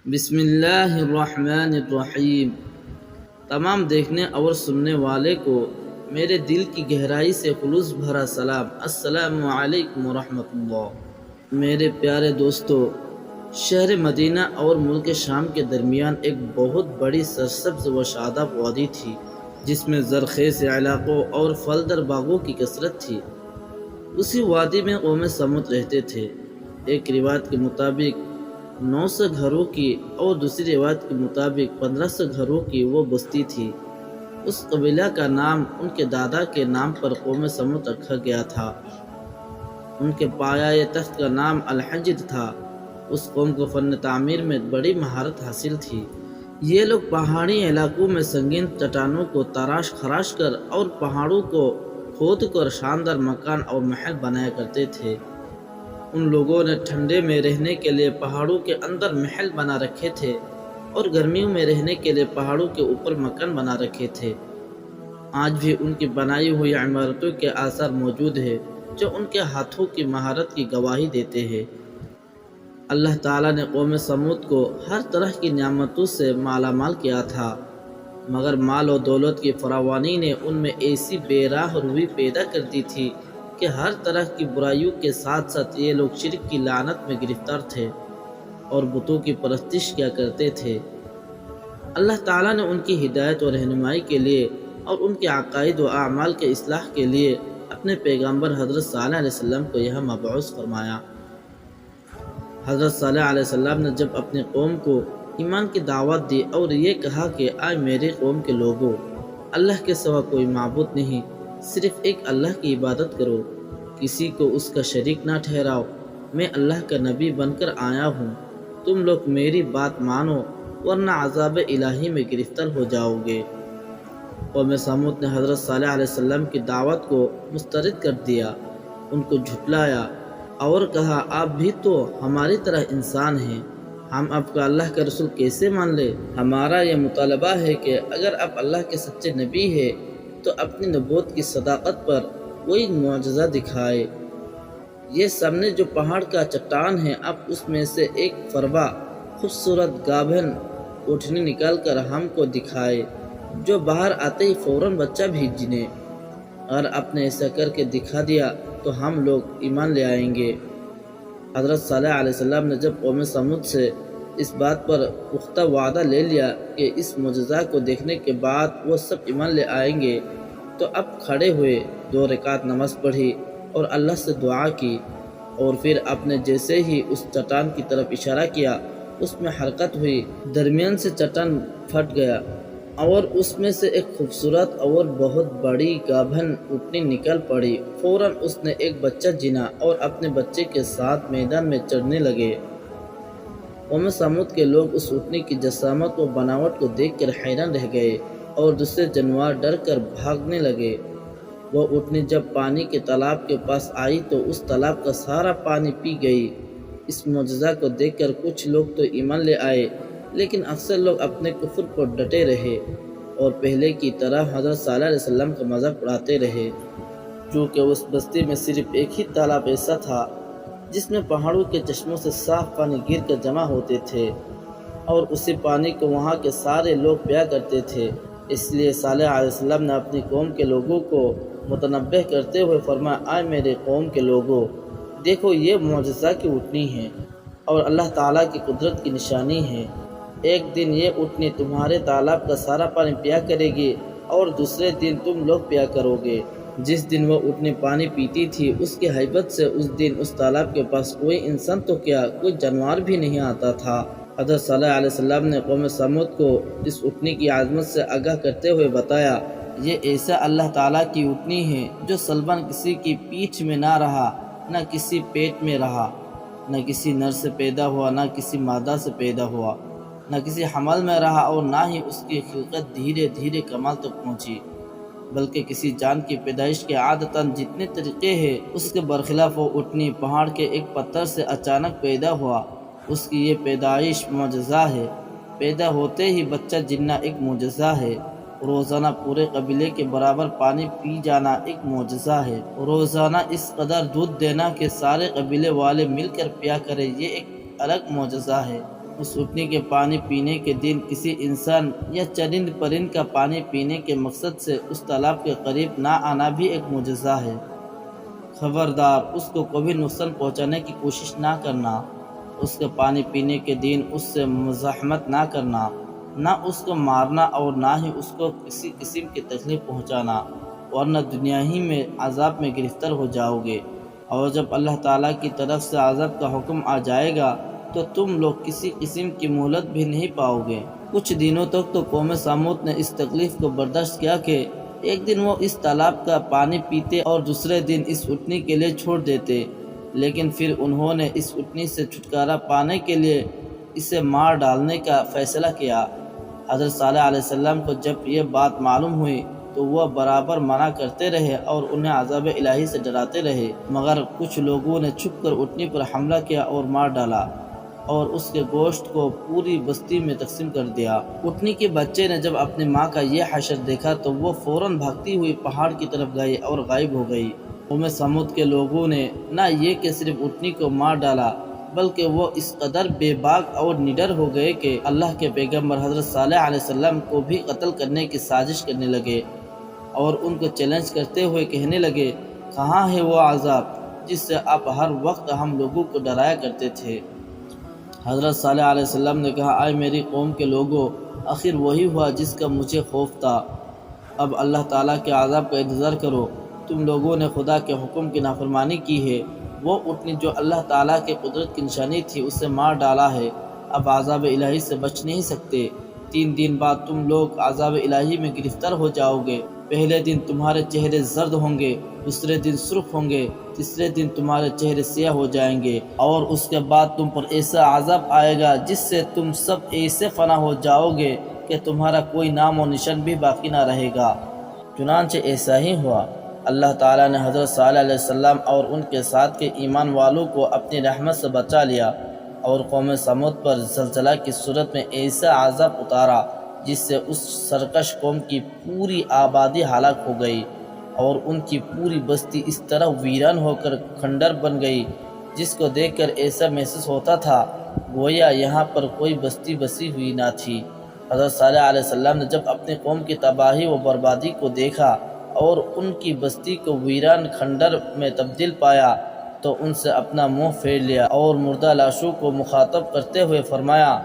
بسم اللہ الرحمن الرحیم۔ تمام دیکھنے اور سننے والے کو میرے دل کی گہرائی سے خلوص بھرا سلام۔ السلام علیکم ورحمۃ اللہ۔ میرے پیارے دوستو، شہر مدینہ اور ملک شام کے درمیان ایک بہت بڑی سرسبز و شاداب وادی تھی، جس میں زرخیز علاقوں اور پھلدار باغوں کی کثرت تھی۔ اسی وادی میں قوم سمود رہتے تھے۔ ایک روایت کے مطابق 900 گھروں کی اور دوسری روایت کے مطابق 1500 گھروں کی وہ بستی تھی۔ اس قبیلہ کا نام ان کے دادا کے نام پر قوم سمود رکھا گیا تھا۔ ان کے پایہ تخت کا نام الحجر تھا۔ اس قوم کو فن تعمیر میں بڑی مہارت حاصل تھی۔ یہ لوگ پہاڑی علاقوں میں سنگین چٹانوں کو تراش خراش کر اور پہاڑوں کو کھود کر شاندار مکان اور محل بنایا کرتے تھے۔ ان لوگوں نے ٹھنڈے میں رہنے کے لیے پہاڑوں کے اندر محل بنا رکھے تھے اور گرمیوں میں رہنے کے لیے پہاڑوں کے اوپر مکان بنا رکھے تھے۔ آج بھی ان کی بنائی ہوئی عمارتوں کے آثار موجود ہیں، جو ان کے ہاتھوں کی مہارت کی گواہی دیتے ہیں۔ اللہ تعالیٰ نے قوم سمود کو ہر طرح کی نعمتوں سے مالا مال کیا تھا، مگر مال و دولت کی فراوانی نے ان میں ایسی بے راہ روی پیدا کر دی تھی کہ ہر طرح کی برائیوں کے ساتھ ساتھ یہ لوگ شرک کی لعنت میں گرفتار تھے اور بتوں کی پرستش کیا کرتے تھے۔ اللہ تعالیٰ نے ان کی ہدایت و رہنمائی کے لیے اور ان کے عقائد و اعمال کے اصلاح کے لیے اپنے پیغمبر حضرت صالح علیہ السلام کو یہاں مبعوث فرمایا۔ حضرت صالح علیہ السلام نے جب اپنی قوم کو ایمان کی دعوت دی اور یہ کہا کہ آئے میرے قوم کے لوگوں، اللہ کے سوا کوئی معبود نہیں، صرف ایک اللہ کی عبادت کرو، کسی کو اس کا شریک نہ ٹھہراؤ، میں اللہ کا نبی بن کر آیا ہوں، تم لوگ میری بات مانو ورنہ عذاب الہی میں گرفتار ہو جاؤ گے۔ قوم سمود نے حضرت صالح علیہ السلام کی دعوت کو مسترد کر دیا، ان کو جھٹلایا اور کہا آپ بھی تو ہماری طرح انسان ہیں، ہم آپ کا اللہ کا رسول کیسے مان لیں؟ ہمارا یہ مطالبہ ہے کہ اگر آپ اللہ کے سچے نبی ہیں تو اپنی نبوت کی صداقت پر کوئی معجزہ دکھائے۔ یہ سامنے جو پہاڑ کا چٹان ہے، آپ اس میں سے ایک فربا خوبصورت گابھن اونٹنی نکال کر ہم کو دکھائے، جو باہر آتے ہی فوراً بچہ بھیج جنے۔ اگر آپ نے ایسا کر کے دکھا دیا تو ہم لوگ ایمان لے آئیں گے۔ حضرت صالح علیہ السلام نے جب قوم سمود سے اس بات پر پختہ وعدہ لے لیا کہ اس معجزہ کو دیکھنے کے بعد وہ سب ایمان لے آئیں گے، تو اب کھڑے ہوئے 2 رکعت نماز پڑھی اور اللہ سے دعا کی، اور پھر آپ نے جیسے ہی اس چٹان کی طرف اشارہ کیا، اس میں حرکت ہوئی، درمیان سے چٹان پھٹ گیا اور اس میں سے ایک خوبصورت اور بہت بڑی گابھن اونٹنی نکل پڑی۔ فوراً اس نے ایک بچہ جنا اور اپنے بچے کے ساتھ میدان میں چڑھنے لگے۔ قوم سمود کے لوگ اس اونٹنی کی جسامت و بناوٹ کو دیکھ کر حیران رہ گئے اور دوسرے جانور ڈر کر بھاگنے لگے۔ وہ اونٹنی جب پانی کے تالاب کے پاس آئی تو اس تالاب کا سارا پانی پی گئی۔ اس معجزہ کو دیکھ کر کچھ لوگ تو ایمان لے آئے، لیکن اکثر لوگ اپنے کفر پر ڈٹے رہے اور پہلے کی طرح حضرت صالح علیہ السلام کا مذاق اڑاتے رہے۔ چونکہ اس بستی میں صرف ایک ہی تالاب ایسا تھا جس میں پہاڑوں کے چشموں سے صاف پانی گر کر جمع ہوتے تھے، اور اسی پانی کو وہاں کے سارے لوگ پیا کرتے تھے۔ اس لیے صالح علیہ السلام نے اپنی قوم کے لوگوں کو متنبہ کرتے ہوئے فرمایا آئے میرے قوم کے لوگوں، دیکھو یہ معجزہ کی اونٹنی ہے اور اللہ تعالیٰ کی قدرت کی نشانی ہے۔ ایک دن یہ اونٹنی تمہارے تالاب کا سارا پانی پیا کرے گی اور دوسرے دن تم لوگ پیا کرو گے۔ جس دن وہ اونٹنی پانی پیتی تھی، اس کی ہیبت سے اس دن اس تالاب کے پاس کوئی انسان تو کیا کوئی جانور بھی نہیں آتا تھا۔ حضرت صالح علیہ السلام نے قوم سمود کو اس اونٹنی کی عظمت سے آگاہ کرتے ہوئے بتایا، یہ ایسا اللہ تعالیٰ کی اونٹنی ہے جو صلباً کسی کی پیٹھ میں نہ رہا، نہ کسی پیٹ میں رہا، نہ کسی نر سے پیدا ہوا، نہ کسی مادہ سے پیدا ہوا، نہ کسی حمل میں رہا، اور نہ ہی اس کی خلقت دھیرے دھیرے کمال تک پہنچی، بلکہ کسی جان کی پیدائش کے عادتاً جتنے طریقے ہیں اس کے برخلاف وہ اونٹنی پہاڑ کے ایک پتھر سے اچانک پیدا ہوا۔ اس کی یہ پیدائش معجزہ ہے، پیدا ہوتے ہی بچہ جننا ایک معجزہ ہے، روزانہ پورے قبیلے کے برابر پانی پی جانا ایک معجزہ ہے، روزانہ اس قدر دودھ دینا کہ سارے قبیلے والے مل کر پیا کرے، یہ ایک الگ معجزہ ہے۔ اس اونٹنی کے پانی پینے کے دن کسی انسان یا چرند پرند کا پانی پینے کے مقصد سے اس تالاب کے قریب نہ آنا بھی ایک معجزہ ہے۔ خبردار، اس کو کبھی نقصان پہنچانے کی کوشش نہ کرنا، اس کے پانی پینے کے دن اس سے مزاحمت نہ کرنا، نہ اس کو مارنا اور نہ ہی اس کو کسی قسم کی تکلیف پہنچانا، ورنہ دنیا ہی میں عذاب میں گرفتار ہو جاؤ گے، اور جب اللہ تعالیٰ کی طرف سے عذاب کا حکم آ جائے گا تو تم لوگ کسی قسم کی مہلت بھی نہیں پاؤ گے۔ کچھ دنوں تک تو قوم سمود نے اس تکلیف کو برداشت کیا کہ ایک دن وہ اس تالاب کا پانی پیتے اور دوسرے دن اس اونٹنی کے لیے چھوڑ دیتے، لیکن پھر انہوں نے اس اونٹنی سے چھٹکارا پانے کے لیے اسے مار ڈالنے کا فیصلہ کیا۔ حضرت صالح علیہ السلام کو جب یہ بات معلوم ہوئی تو وہ برابر منع کرتے رہے اور انہیں عذاب الہی سے ڈراتے رہے، مگر کچھ لوگوں نے چھپ کر اونٹنی پر حملہ کیا اور مار ڈالا اور اس کے گوشت کو پوری بستی میں تقسیم کر دیا۔ اونٹنی کے بچے نے جب اپنی ماں کا یہ حشر دیکھا تو وہ فوراً بھاگتی ہوئی پہاڑ کی طرف گئی اور غائب ہو گئی۔ قوم سمود کے لوگوں نے نہ یہ کہ صرف اونٹنی کو مار ڈالا بلکہ وہ اس قدر بے باک اور نڈر ہو گئے کہ اللہ کے پیغمبر حضرت صالح علیہ السلام کو بھی قتل کرنے کی سازش کرنے لگے اور ان کو چیلنج کرتے ہوئے کہنے لگے، کہاں ہے وہ عذاب جس سے آپ ہر وقت ہم لوگوں کو ڈرایا کرتے تھے؟ حضرت صالح علیہ السلام نے کہا، آئے میری قوم کے لوگوں، آخر وہی ہوا جس کا مجھے خوف تھا۔ اب اللہ تعالیٰ کے عذاب کا انتظار کرو۔ تم لوگوں نے خدا کے حکم کی نافرمانی کی ہے، وہ اونٹنی جو اللہ تعالیٰ کے قدرت کی نشانی تھی اسے مار ڈالا ہے، اب عذاب الہی سے بچ نہیں سکتے۔ 3 دن بعد تم لوگ عذاب الہی میں گرفتار ہو جاؤ گے۔ پہلے دن تمہارے چہرے زرد ہوں گے، دوسرے دن سرخ ہوں گے، تیسرے دن تمہارے چہرے سیاہ ہو جائیں گے، اور اس کے بعد تم پر ایسا عذاب آئے گا جس سے تم سب ایسے فنا ہو جاؤ گے کہ تمہارا کوئی نام و نشان بھی باقی نہ رہے گا۔ چنانچہ ایسا ہی ہوا۔ اللہ تعالیٰ نے حضرت صالح علیہ السلام اور ان کے ساتھ کے ایمان والوں کو اپنی رحمت سے بچا لیا اور قوم سمود پر زلزلہ کی صورت میں ایسا عذاب اتارا جس سے اس سرکش قوم کی پوری آبادی ہلاک ہو گئی اور ان کی پوری بستی اس طرح ویران ہو کر کھنڈر بن گئی جس کو دیکھ کر ایسا محسوس ہوتا تھا گویا یہاں پر کوئی بستی بسی ہوئی نہ تھی۔ حضرت صالح علیہ السلام نے جب اپنی قوم کی تباہی و بربادی کو دیکھا اور ان کی بستی کو ویران کھنڈر میں تبدیل پایا تو ان سے اپنا منہ پھیر لیا اور مردہ لاشوں کو مخاطب کرتے ہوئے فرمایا،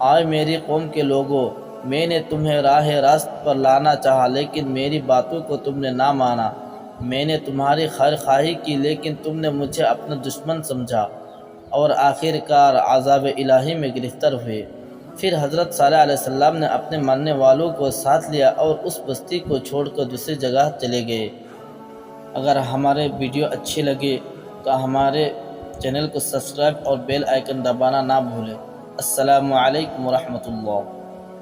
آئے میری قوم کے لوگوں، میں نے تمہیں راہ راست پر لانا چاہا لیکن میری باتوں کو تم نے نہ مانا، میں نے تمہاری خیر خواہی کی لیکن تم نے مجھے اپنا دشمن سمجھا اور آخر کار عذاب الہی میں گرفتار ہوئے۔ پھر حضرت صالح علیہ السلام نے اپنے ماننے والوں کو ساتھ لیا اور اس بستی کو چھوڑ کر دوسری جگہ چلے گئے۔ اگر ہمارے ویڈیو اچھے لگے تو ہمارے چینل کو سبسکرائب اور بیل آئیکن دبانا نہ بھولیں۔ السلام علیکم ورحمۃ اللہ۔